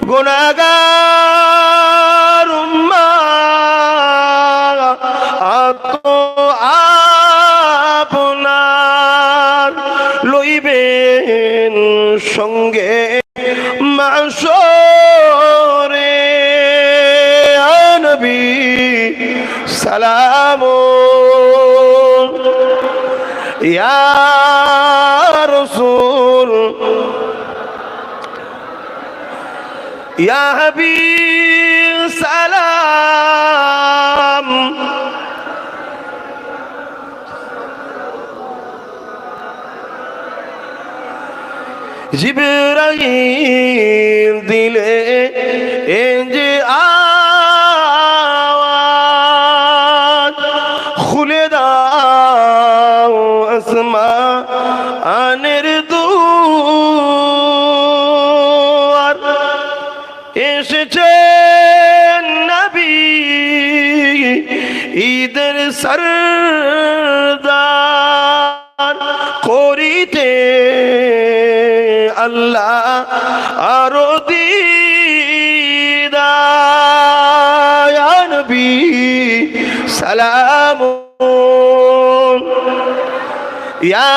গুনাহগার উম্মাত আপনার লইবেন সঙ্গে মাশরে। নবী সালামুন, ইয়া রাসূল, ইয়া হাবিব সালাম। জিবরাইল দিলে যে আওয়াজ, খুলে দাও আসমানের দুয়ার, এসেছে নবী ঈদের সরদার, করিতে আল্লাহ আরো দিদার। ইয়া নবী সালামুন, ইয়া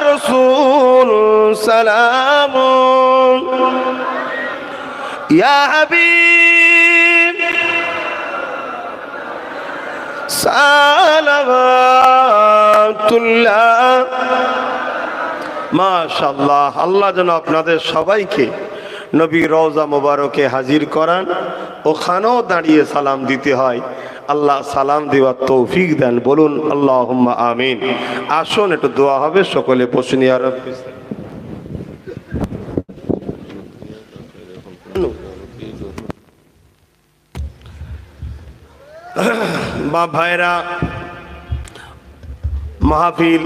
রাসূল সালামুন, ইয়া হাবিব সালাওয়াতুল্লাহ। মাশাআল্লাহ, আল্লাহ যেন আপনাদের সবাইকে নবী রওজা মোবারকে হাজির করান, ওখানেও দাঁড়িয়ে সালাম দিতে হয়। আল্লাহ সালাম দেওয়ার তৌফিক দেন, বলুন আল্লাহুম্মা আমিন। আসুন একটু দোয়া হবে, সকলে বসুন। ইয়া রাব্বি বা ভাইরা, মাহফিল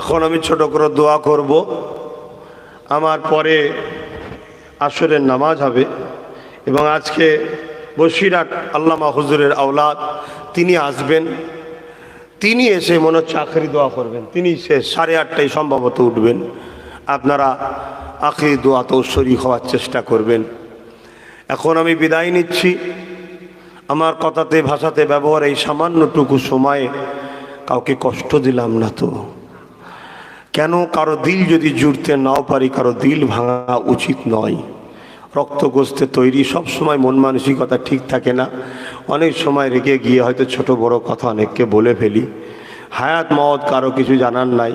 এখন আমি ছোট করে দোয়া করব, আমার পরে আসরের নামাজ হবে। এবং আজকে বসিরহাট আল্লামা হুজুরের আওলাদ তিনি আসবেন, তিনি এসে মনে হচ্ছে আখেরি দোয়া করবেন। তিনি সে 8:30টায় সম্ভবত উঠবেন। আপনারা আখেরি দোয়াতেও শরীক হওয়ার চেষ্টা করবেন। এখন আমি বিদায় নিচ্ছি। আমার কথাতে ভাষাতে ব্যবহার এই সামান্যটুকু সময়ে কাউকে কষ্ট দিলাম না তো? কেন কারো দিল যদি জুড়তে নাও পারি, কারো দিল ভাঙা উচিত নয়। রক্তগোস্তে তৈরি, সব সময় মন মানসিকতা ঠিক থাকে না। অনেক সময় রেগে গিয়ে হয়তো ছোট বড় কথা অনেককে বলে ফেলি। হায়াত মওত কারো কিছু জানার নাই।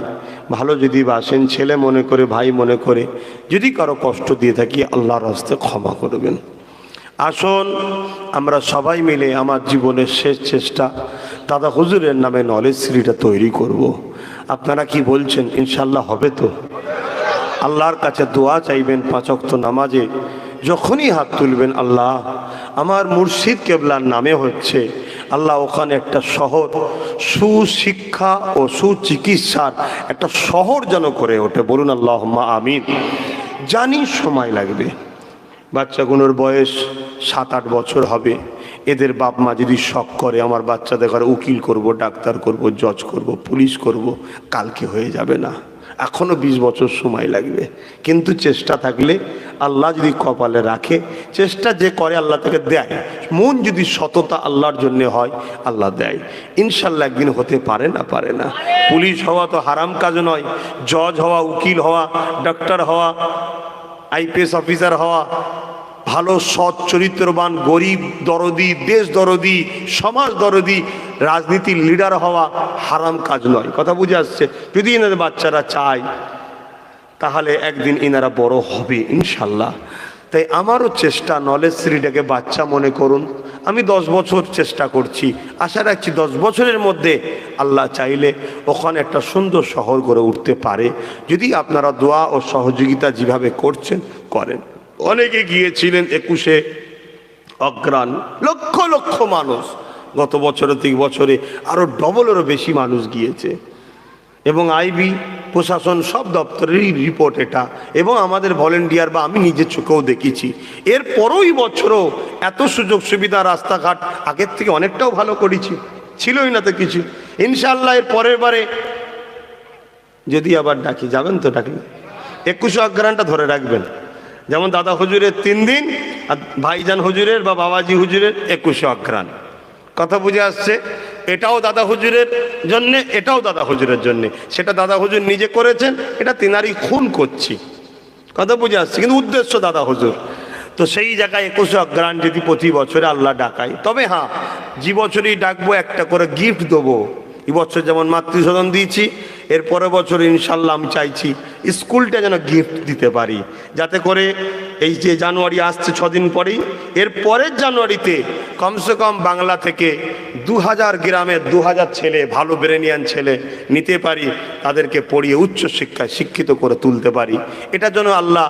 ভালো যদি বাসেন, ছেলে মনে করে, ভাই মনে করে, যদি কারো কষ্ট দিয়ে থাকি আল্লাহর হস্তে ক্ষমা করবেন। আসুন আমরা সবাই মিলে আমার জীবনের শেষ চেষ্টা দাদা হুজুরের নামে নলেজ সিটিটা তৈরি করব। আপনারা কি বলছেন? ইনশাল্লাহ হবে তো? আল্লাহর কাছে দোয়া চাইবেন 5 ওয়াক্ত নামাজে। যখনই হাত তুলবেন, আল্লাহ আমার মুর্শিদ কেবলার নামে হচ্ছে, আল্লাহ ওখানে একটা শহর, সুশিক্ষা ও সুচিকিৎসার একটা শহর যেন করে ওঠে। বলুন আল্লাহুম্মা আমিন। জানি সময় লাগবে, বাচ্চাগুলোর বয়স 7-8 বছর হবে। এদের বাপ মা যদি শখ করে আমার বাচ্চা দেখার উকিল করব, ডাক্তার করব, জজ করব, পুলিশ করব, কালকে হয়ে যাবে না, এখনো 20 বছর সময় লাগবে। কিন্তু চেষ্টা থাকলে আল্লাহ যদি কপালে রাখে, চেষ্টা যে করে আল্লাহ তাকে দেয়। মন যদি সততা আল্লাহর জন্য হয়, আল্লাহ দেয়। ইনশাল্লাহ একদিন হতে পারে না? পারে না? পুলিশ হওয়া তো হারাম কাজ নয়। জজ হওয়া, উকিল হওয়া, ডাক্তার হওয়া, আইপিএস অফিসার হওয়া, ভালো সৎ চরিত্রবান, গরিব দরদি, দেশ দরদি, সমাজ দরদি, রাজনীতির লিডার হওয়া হারাম কাজ নয়। কথা বুঝে আসছে? যদি এনাদের বাচ্চারা চায় তাহলে একদিন এনারা বড় হবে ইনশাল্লাহ। তাই আমারও চেষ্টা, নলেজ সিটিটাকে বাচ্চা মনে করুন। আমি 10 বছর চেষ্টা করছি, আশা রাখছি 10 বছরের মধ্যে আল্লাহ চাইলে ওখানে একটা সুন্দর শহর গড়ে উঠতে পারে, যদি আপনারা দোয়া ও সহযোগিতা যেভাবে করছেন করেন। অনেকে গিয়েছিলেন 21শে অগ্রাণ, লক্ষ লক্ষ মানুষ। গত বছরে 3 বছরে আরো ডবলেরও বেশি মানুষ গিয়েছে। এবং আইবি প্রশাসন সব দপ্তরেরই রিপোর্ট এটা, এবং আমাদের ভলেন্টিয়ার বা আমি নিজের চোখেও দেখেছি। এরপরই বছরও এত সুযোগ সুবিধা, রাস্তাঘাট আগের থেকে অনেকটাও ভালো করেছি, ছিলই না তো কিছু। ইনশাআল্লাহ এর পরের বারে যদি আবার ডাকি, যাবেন তো? ডাকলে 21শে অগ্রাণটা ধরে রাখবেন। যেমন দাদা হুজুরের 3 দিন, আর ভাইজান হুজুরের বা বাবাজি হুজুরের 21শে অগ্রাণ। কথা বুঝে আসছে? এটাও দাদা হুজুরের জন্যে, এটাও দাদা হুজুরের জন্যে। সেটা দাদা হুজুর নিজে করেছেন, এটা তিনারই খুন করছি। কথা বুঝে আসছে? কিন্তু উদ্দেশ্য দাদা হুজুর। তো সেই জায়গায় 21শে অগ্রাণ যদি প্রতি বছরে আল্লাহ ডাকাই, তবে হ্যাঁ, যে বছরই ডাকবো একটা করে গিফট দেবো। এবছর যেমন মাতৃসদন দিয়েছি, এর পরের বছর ইনশাল্লাহ আমি চাইছি স্কুলটা যেন গিফট দিতে পারি, যাতে করে এই যে জানুয়ারি আসছে 6 দিন পরেই, এর পরের জানুয়ারিতে কমসে কম বাংলা থেকে 2000 গ্রামের 2000 ছেলে, ভালো ব্রেনিয়ান ছেলে নিতে পারি, তাদেরকে পড়িয়ে উচ্চ শিক্ষায় শিক্ষিত করে তুলতে পারি। এটার জন্য আল্লাহ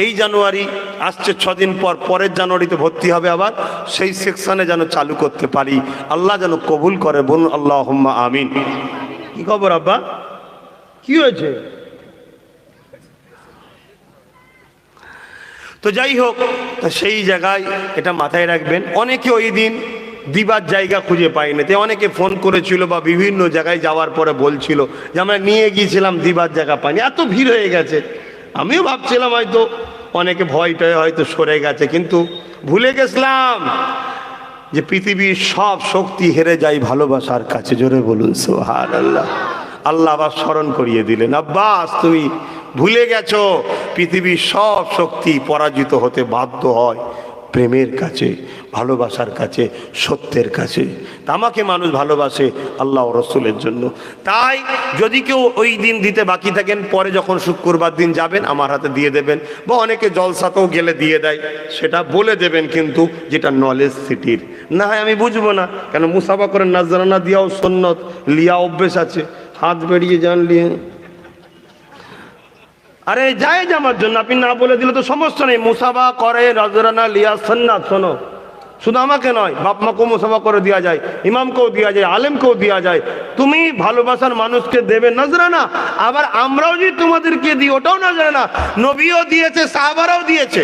এই জানুয়ারি আসছে 6 দিন পর, পরের জানুয়ারিতে ভর্তি হবে আবার, সেই সেকশনে যেন চালু করতে পারি। আল্লাহ যেন কবুল করে। বলুন আল্লাহুম্মা আমিন। কি খবর আব্বা? কি হয়েছে? তো যাই হোক, সেই জায়গায় এটা মাথায় রাখবেন। অনেকে ওই দিন দিবার জায়গা খুঁজে পাইনি, তাই অনেকে ফোন করেছিল বা বিভিন্ন জায়গায় যাওয়ার পরে বলছিল যে আমরা নিয়ে গিয়েছিলাম, দিবার জায়গা পাইনি, এত ভিড় হয়ে গেছে। আমিও ভাবছিলাম হয়তো অনেকে ভয়টয় হয়তো সরে গেছে, কিন্তু ভুলে গেছিলাম যে পৃথিবীর সব শক্তি হেরে যায় ভালোবাসার কাছে। জোরে বলুন সুবহানাল্লাহ। আল্লাহ আবার স্মরণ করিয়ে দিলেন, আব্বাস তুমি ভুলে গেছো পৃথিবীর সব শক্তি পরাজিত হতে বাধ্য হয় প্রেমের কাছে, ভালোবাসার কাছে, সত্যের কাছে। আমাকে মানুষ ভালোবাসে আল্লাহ ও রসুলের জন্য। তাই যদি কেউ ওই দিন দিতে বাকি থাকেন, পরে যখন শুক্রবার দিন যাবেন আমার হাতে দিয়ে দেবেন, বা অনেকে জলসাতেও গেলে দিয়ে দেয়, সেটা বলে দেবেন কিন্তু যেটা নলেজ সিটির। না হয় আমি বুঝবো না, কেন মুসাফা করে নাজরানা দিয়াও সুন্নত, লিয়া অভ্যেস আছে, হাত বেরিয়ে যান লিয়ে। আরে জায়েজ আমার জন্য, আপনি না বলে দিলে তো সমস্যা নেই। মুসাফা করে নজরানা লিয়া সুন্নাত। শোনো, শুধু আমাকে নয়, বাপ মাকেও মুসাফা করে দেওয়া যায়, ইমামকেও দেওয়া যায়, আলেমকেও দেওয়া যায়। তুমি ভালোবাসার মানুষকে দেবে নজরানা, আবার আমরাও যদি তোমাদেরকে দিই ওটাও নজরানা। নবীও দিয়েছে, সাহাবারাও দিয়েছে,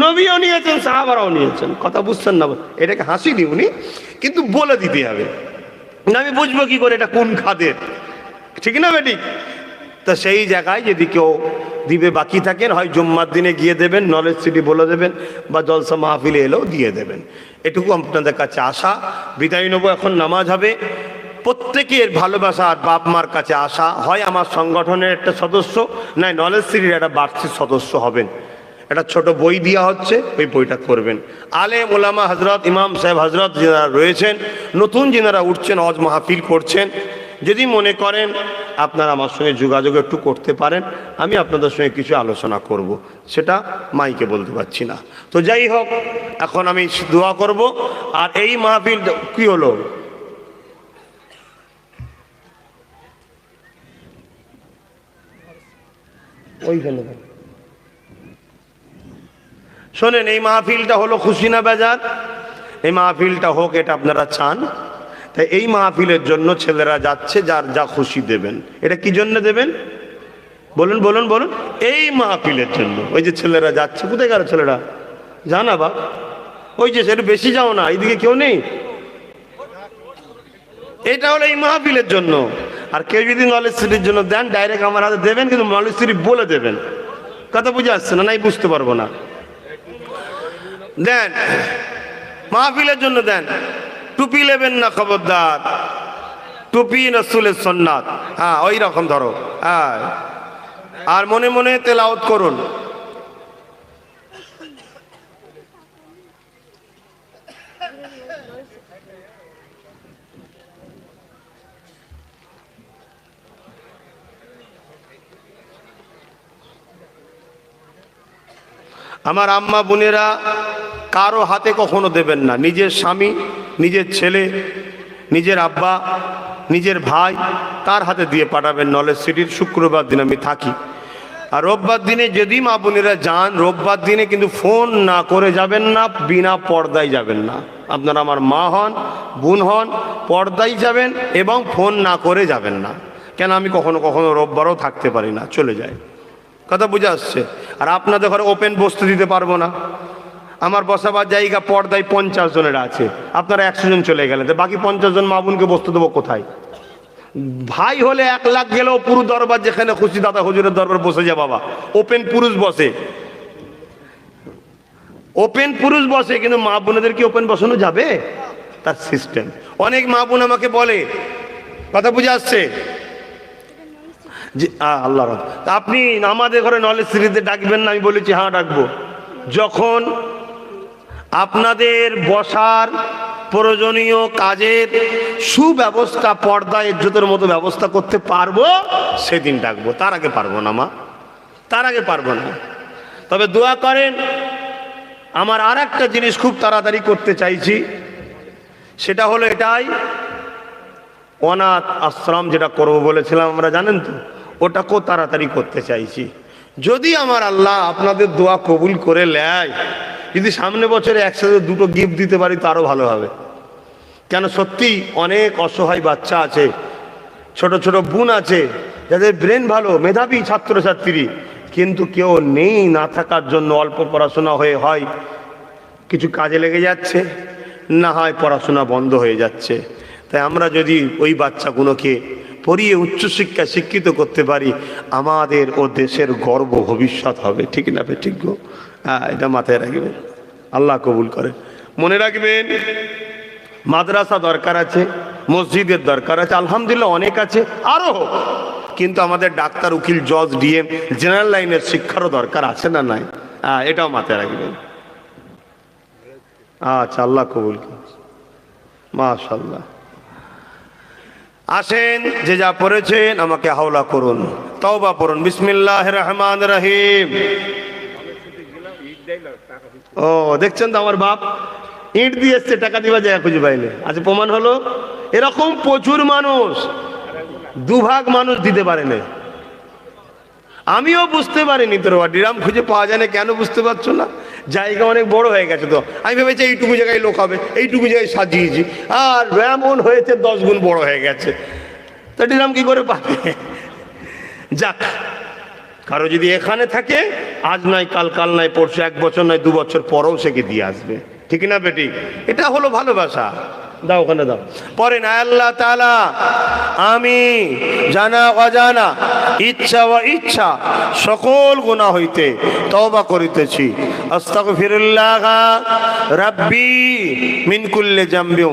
নবীও নিয়েছেন, সাহাবারাও নিয়েছেন। কথা বুঝছেন না? এটাকে হাসি নি উনি, কিন্তু বলে দিতে হবে না। আমি বুঝবো কি করে এটা কোন খাদের, ঠিক না বেটি? তা সেই জায়গায় যদি কেউ দিবে বাকি থাকেন, হয় জুম্মার দিনে গিয়ে দেবেন, নলেজ সিটি বলে দেবেন, বা জলসা মাহফিলে এলেও দিয়ে দেবেন। এটুকু আপনাদের কাছে আশা। বিদায় নেবো, এখন নামাজ হবে। প্রত্যেকের ভালোবাসার বাপ মার কাছে আসা, হয় আমার সংগঠনের একটা সদস্য, নয় নলেজ সিটির একটা বার্ষিক সদস্য হবেন। একটা ছোট বই দেওয়া হচ্ছে, ওই বইটা করবেন। আলেম ওলামা হজরত, ইমাম সাহেব হজরত যারা রয়েছেন, নতুন যারা উঠছেন, হজ মাহফিল করছেন, যদি মনে করেন আপনারা আমার সঙ্গে যোগাযোগ একটু করতে পারেন, আমি আপনাদের সঙ্গে কিছু আলোচনা করব, সেটা মাইকে বলতে পারছি না। তো যাই হোক, এখন আমি দোয়া করব। আর এই মাহফিল কি হলো, ওইখানে শোনেন, এই মাহফিলটা হলো খুশি না বেজার? এই মাহফিলটা হোক, এটা আপনারা চান। তাই এই মাহফিলের জন্য ছেলেরা যাচ্ছে, যার যা খুশি দেবেন। এটা কি জন্য দেবেন বলুন বলুন বলুন? এই মাহফিলের জন্য। ওই যে ছেলেরা যাচ্ছে, কোথায় গেল ছেলেরা? জানা বা ওই যে, সেটা বেশি যাও না, এইদিকে কেউ নেই। এটা হলো এই মাহফিলের জন্য। আর কেউ যদি নলেজ সিটির জন্য দেন, ডাইরেক্ট আমার হাতে দেবেন, কিন্তু নলেজ সিটি বলে দেবেন। কথা বুঝে আসছে না? নাই বুঝতে পারবো না। দেন, মাহফিলের জন্য দেন। টুপি নেবেন না খবরদার, টুপি রাসূলের সুন্নাত। হ্যাঁ, ওই রকম ধরো। হ্যাঁ, আর মনে মনে তেলাওয়াত করুন। আমার আম্মা বোনেরা, কারো হাতে কখনো দেবেন না। নিজের স্বামী, নিজের ছেলে, নিজের আব্বা, নিজের ভাই, তার হাতে দিয়ে পাঠাবেন নলেজ সিটির। শুক্রবার দিন আমি থাকি। আর রোববার দিনে যদি মা বোনেরা যান, রোববার দিনে কিন্তু ফোন না করে যাবেন না, বিনা পর্দায় যাবেন না। আপনারা আমার মা হন, বোন হন, পর্দায় যাবেন এবং ফোন না করে যাবেন না। কেন, আমি কখনো কখনো রোববারও থাকতে পারি না, চলে যায়। কথা বুঝে আসছে? আর আপনাদের ঘরে ওপেন বসতে দিতে পারবো না। আমার বসাবার জায়গা পর্দায় 50 জনের আছে, আপনারা 100 জন চলে গেলেন, বাকি 50 জন মা বোনকে বসতে দেবো কোথায়? ভাই হলে 1 লাখ গেলেও পুরো দরবার, যেখানে খুশি দাদা হুজুরের দরবার বসে যা বাবা। ওপেন পুরুষ বসে, ওপেন পুরুষ বসে, কিন্তু মা বোনেদের কি ওপেন বসানো যাবে? তার সিস্টেম। অনেক মা বোন আমাকে বলে, কথা বুঝে আসছে? যে আল্লাহ, আপনি আমাদের ঘরে নলেজ সিটিতে ডাকবেন না? আমি বলেছি হ্যাঁ ডাকবো, যখন আপনাদের বসার প্রয়োজনীয় কাজের সুব্যবস্থা, পর্দা ইজ্জতের মতো ব্যবস্থা করতে পারবো, সেদিন ডাকবো। তার আগে পারবো না মা, তার আগে পারবো না। তবে দোয়া করেন। আমার আর একটা জিনিস খুব তাড়াতাড়ি করতে চাইছি, সেটা হলো এটাই, অনাথ আশ্রম যেটা করবো বলেছিলাম আমরা, জানেন তো, ওটাকেও তাড়াতাড়ি করতে চাইছি। যদি আমার আল্লাহ আপনাদের দোয়া কবুল করে নেয়, যদি সামনে বছরে একসাথে 2টো গিফট দিতে পারি তো আরো ভালো হবে। কেন, সত্যি অনেক অসহায় বাচ্চা আছে, ছোট ছোট বোন আছে, যাদের ব্রেন ভালো, মেধাবী ছাত্রছাত্রী, কিন্তু কেউ নেই। না থাকার জন্য অল্প পড়াশোনা হয়ে হয় কিছু কাজে লেগে যাচ্ছে, না হয় পড়াশোনা বন্ধ হয়ে যাচ্ছে। তাই আমরা যদি ওই বাচ্চাগুলোকে পড়িয়ে উচ্চশিক্ষায় শিক্ষিত করতে পারি, আমাদের ও দেশের গর্ব ভবিষ্যৎ হবে। ঠিক না? ঠিক গো? হ্যাঁ, এটা মাথায় রাখবেন, আল্লাহ কবুল করে। মনে রাখবেন, মাদ্রাসা দরকার আছে, মসজিদের দরকার আছে, আলহামদুলিল্লাহ অনেক আছে, আরো হোক। কিন্তু আমাদের ডাক্তার, উকিল, জজ, ডিএম, জেনারেল লাইনের শিক্ষারও দরকার আছে না নাই? এটাও মাথায় রাখবেন। আচ্ছা, আল্লাহ কবুল করুন, মাশাআল্লাহ। আসেন, যে যা পড়েছেন আমাকে হাওলা করুন, তওবা পড়ুন। বিসমিল্লাহির রহমানির রহিম। ও দেখছেন তো, আমার বাপ ইট দিয়ে এসছে, টাকা দিবা যায় খুঁজে পাইলে। আচ্ছা, প্রমাণ হলো। এরকম প্রচুর মানুষ, দুভাগ মানুষ দিতে পারে না। আমিও বুঝতে পারিনি তোর ড্রাম খুঁজে পাওয়া যায় না, কেন বুঝতে পারছো না? জায়গা অনেক বড় হয়ে গেছে, তো আমি ভেবেছি এইটুকু জায়গায় লোক হবে, এইটুকু জায়গায় সাজিয়েছি, আর এমন হয়েছে 10 গুণ বড় হয়ে গেছে। তা ড্রাম কি করে পাবে? যাক, কারো যদি এখানে থাকে, আজ নয় কাল, কাল নয় পরশু, 1 বছর নয় 2 বছর পরেও সেকে দিয়ে আসবে, ঠিক না বেটি? এটা হলো ভালোবাসা। দাও, ওখানে দাও। পরে না, আল্লাহ তাআলা আমি জানা অজানা, ইচ্ছা ও ইচ্ছা সকল গুনাহ হইতে তওবা করিতেছি। আস্তাগফিরুল্লাহ রাব্বি মিন কুল্লি জামবি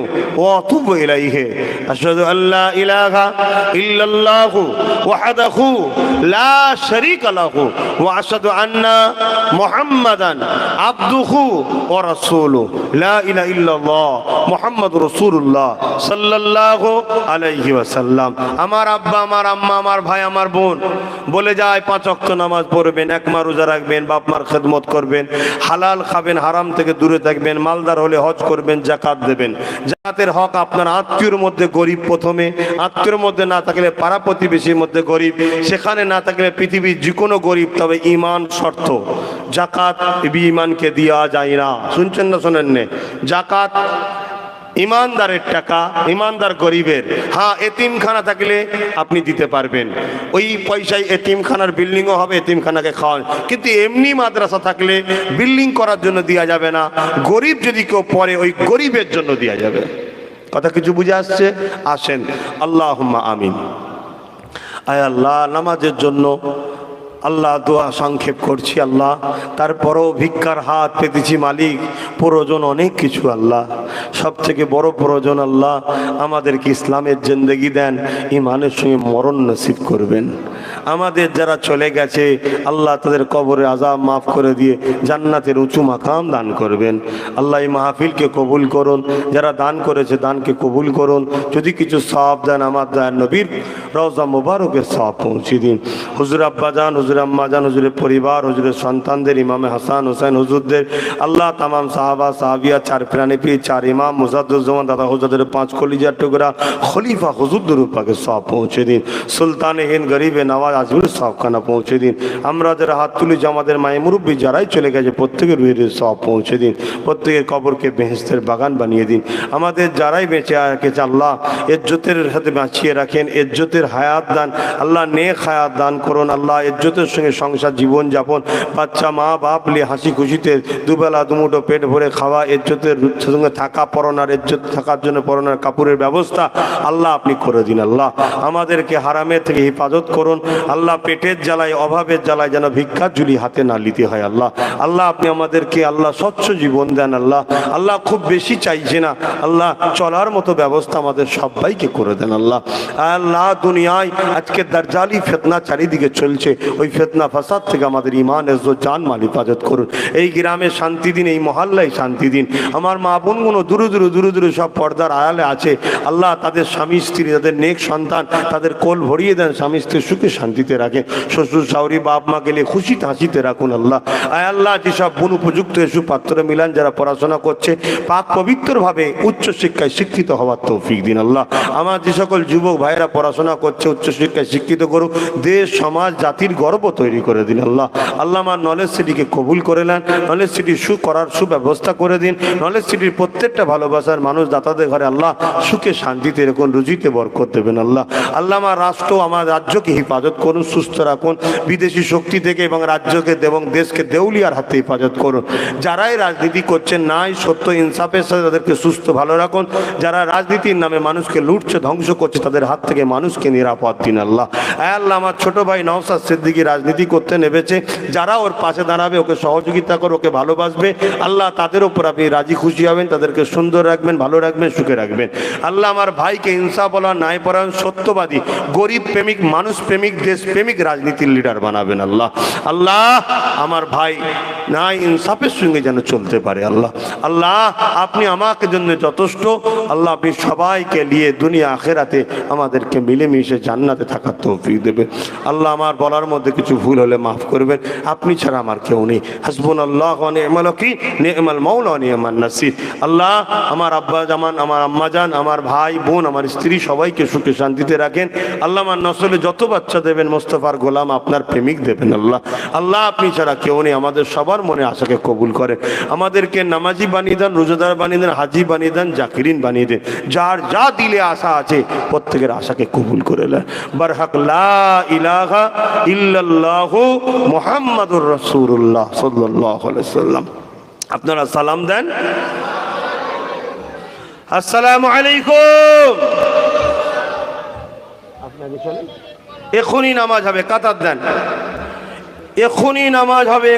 ওয়া আতুবু ইলাইহি। আশহাদু আল্লা ইলাহা ইল্লাল্লাহু ওয়াহদাহু লা শারীকা লাহু ওয়া আশহাদু আন্না মুহাম্মাদান আবদুহু ওয়া রাসূলুহু। লা ইলাহা ইল্লাল্লাহ মুহাম্মাদুর রাসূলুল্লাহ সাল্লাল্লাহু আলাইহি ওয়াসাল্লাম। আমার আব্বা, আমার আম্মা, আমার ভাই, আমার বোন বলে যায় 5 ওয়াক্ত নামাজ পড়বেন, 1 মাস রোজা রাখবেন, বাপ মার খেদমত করবেন, হালাল খাবেন, হারাম থেকে দূরে থাকবেন, মালদার হলে হজ করবেন, যাকাত দেবেন। যাকাতের হক আপনার আত্মীয়র মধ্যে গরিব, প্রথমে আত্মীয়র মধ্যে না থাকলে পাড়া প্রতিবেশীর মধ্যে গরিব, সেখানে না থাকলে পৃথিবীর যে কোনো গরিব, তবে ঈমান শর্ত। যাকাত ইমানকে দেওয়া যায় না। শুনছেন না শোনেন না? যাকাত ইমানদারের টাকা, ইমানদার গরিবের। হ্যাঁ, এতিমখানা থাকলে আপনি দিতে পারবেন, ওই পয়সায় এতিমখানার বিল্ডিংও হবে, এতিমখানাকে খাওয়ান। কিন্তু এমনি মাদ্রাসা থাকলে বিল্ডিং করার জন্য দেওয়া যাবে না, গরিব যদি কেউ পড়ে ওই গরিবের জন্য দেওয়া যাবে। কথা কিছু বুঝে আসছে? আসেন, আল্লাহুম্মা আমিন। আয় আল্লাহ, নামাজের জন্য আল্লাহ দোয়া সংক্ষেপ করছি আল্লাহ, তারপরও ভিক্ষার হাত পেতেছি মালিক। প্রয়োজন অনেক কিছু আল্লাহ, সব থেকে বড় প্রয়োজন আল্লাহ আমাদেরকে ইসলামের জিন্দেগি দেন, ইমানের সঙ্গে মরণ নসিব করবেন। আমাদের যারা চলে গেছে আল্লাহ তাদের কবরে আযাব মাফ করে দিয়ে জান্নাতের উঁচু মাকাম দান করবেন। আল্লাহ এই মাহফিলকে কবুল করুন, যারা দান করেছে দানকে কবুল করুন। যদি কিছু সওয়াব দেন আমার দয়ার নবীর রওজা মুবারকের সওয়াব পৌঁছে দিন। হুজুর আব্বাজান, হুজুর আম্মাজান, হুজুরের পরিবার, হুজুরের সন্তানদের, ইমামে হাসান হোসেন হুজুরদের আল্লাহ, তামাম সাহাবা সাহাবিয়া, 4 প্রাণী পীর, 4 ইমাম, মুজাদ্দুজ্জামান দাদা হুজুরদের 5 কলিজার টুকরা খলিফা হুজুরদের উপরে সওয়াব পৌঁছে দিন। সুলতানে হিন্দ গরিবে নওয়াজ আজমির সওয়াবখানা পৌঁছে দিন। আমরা যারা হাত তুলেছি আমাদের মায়ে মুরব্বী যারাই চলে গেছে প্রত্যেকের রুহের সওয়াব পৌঁছে দিন। প্রত্যেকের কবরকে বেহেশতের বাগান বানিয়ে দিন। আমাদের যারাই বেঁচে রেখেছে আল্লাহ ইজ্জতের সাথে বাঁচিয়ে রাখেন, ইজ্জতের হায়াত দান আল্লাহ, নেক হায়াত দান করুন আল্লাহ। ইজ্জতের সঙ্গে সংসার জীবন যাপন, বাচ্চা মা বাপ নিয়ে হাসি খুশিতে দুবেলা দুমুঠো পেট ভরে খাওয়া, ইজ্জতের সঙ্গে থাকা, পরনার ইজ্জত থাকার জন্য পরনার কাপড়ের ব্যবস্থা আল্লাহ আপনি করে দিন আল্লাহ। আমাদেরকে হারামের থেকে হেফাজত করুন আল্লাহ। পেটের জ্বালায়, অভাবের জ্বালায় যেন ভিক্ষার ঝুলি হাতে না নিতে হয় আল্লাহ। আল্লাহ আপনি আমাদেরকে আল্লাহ স্বচ্ছ জীবন দেন আল্লাহ। আল্লাহ খুব বেশি চাইছে না আল্লাহ, চলার মতো ব্যবস্থা আমাদের সবাইকে করে দেন আল্লাহ। আল্লাহ দুনিয়ায় আজকে দাজ্জালি ফিতনা চারিদিকে চলছে, ওই ফিতনা ফাসাদ থেকে আমাদের ঈমান, ইজ্জত, জান মাল হেফাজত করুন। এই গ্রামে শান্তি দিন, এই মহল্লায় শান্তি দিন। আমার মা বোনগুলো দূরে দূরে দূরে দূরে সব পর্দার আড়ালে আছে আল্লাহ, তাদের স্বামী স্ত্রী, তাদের নেক সন্তান, তাদের কোল ভরিয়ে দেন, স্বামী স্ত্রী সুখে শান্তিতে রাখেন। শ্বশুর শাশুড়ি বাপ মা গেলে খুশিতে হাসিতে রাখুন আল্লাহ। আয় আল্লাহ, যেসব বোন উপযুক্ত সুপাত্র মিলান, যারা পড়াশোনা করছে পাক পবিত্রভাবে উচ্চ শিক্ষায় শিক্ষিত হওয়ার তৌফিক দিন আল্লাহ। আমার যে সকল যুবক ভাইয়েরা পড়াশোনা করছে উচ্চ শিক্ষায় শিক্ষিত করুক, দেশ সমাজ জাতির গর্ব তৈরি করে দিন আল্লাহ। আল্লাহ আমার নলেজ সিটিকে কবুল করে নেন, নলেজ সিটি করার সুব্যবস্থা করে দিন। নলেজ সিটির প্রত্যেকটা ভালোবাসার মানুষ দাতাদের ঘরে আল্লাহ সুখে শান্তিতে এরকম রুজিতে বরকত দেবেন আল্লাহ। আল্লাহ আমার রাষ্ট্র, আমার রাজ্যকে হেফাজত করুন, সুস্থ রাখুন, বিদেশি শক্তি থেকে এবং রাজ্যকে এবং দেশকে দেউলিয়ার হাতে হেফাজত করুন। যারাই রাজনীতি করছেন নাই সত্য ইনসাফের সাথে তাদেরকে সুস্থ ভালো রাখুন। যারা রাজনীতির নামে মানুষকে লুটছে, ধ্বংস করছে, তাদের হাত থেকে মানুষকে নিরাপদ দিন আল্লাহ। আল্লাহ, আমার ছোট ভাই নওশাদ সিদ্দিকী রাজনীতি করতে নেমেছে, যারা ওর পাশে দাঁড়াবে, ওকে সহযোগিতা করে, ওকে ভালোবাসবে, আল্লাহ তাদের উপর আপনি রাজি খুশি হবেন, তাদেরকে সুন্দর রাখবেন, ভালো রাখবেন, সুখে রাখবেন। আল্লাহ আমার ভাইকে ইনসাফ বলা, ন্যায় পরায়ণ, সত্যবাদী, গরিব প্রেমিক, মানুষ প্রেমিক, দেশ প্রেমিক রাজনীতির লিডার বানাবেন আল্লাহ। আল্লাহ আমার ভাই ন্যায় ইনসাফের সঙ্গে যেন চলতে পারে আল্লাহ। আল্লাহ আপনি আমাকে জন্য যথেষ্ট। আল্লাহ আপনি সবাইকে নিয়ে দুনিয়া আখেরাতে আমাদেরকে মিলেমিশে জান্নাতে থাকার তৌফিক দেবে আল্লাহ। আমার বলার মধ্যে কিছু ভুল হলে মাফ করবেন, আপনি ছাড়া আমার কেউ নেই। হাসবুনাল্লাহু ওয়া নি'মাল ওয়াকিল, নি'মাল মাওলা ওয়া নি'মান নাসির। আল্লাহ আমার আব্বা জামান, আমার আম্মা জান, আমার ভাই বোন, আমার স্ত্রী সবাইকে সুখে শান্তিতে রাখেন আল্লাহ। আমার নসলে যত বাচ্চা দেবেন মোস্তফার গোলাম, আপনার প্রেমিক দেবেন আল্লাহ। আল্লাহ আপনি ছাড়া কেউ নেই, আমাদের সবার মনে আশাকে কবুল করেন। আমাদেরকে নামাজি বানিয়ে দেন, রোজাদার বানিয়ে দেন, হাজি বানিয়ে দেন, জাকিরিন বানিয়ে দেন। যার যা দিলে আশা আছে প্রত্যেকের আশাকে কবুল করে নেন। বারহাক লা ইলাহা ইল্লাল্লাহু মুহাম্মাদুর রাসূলুল্লাহ সাল্লাল্লাহু আলাইহি ওয়াসাল্লাম। আপনারা সালাম দেন। আসসালামু আলাইকুম। আপনাকে চলেন, এখনই নামাজ হবে, কাতার দেন, এখনই নামাজ হবে।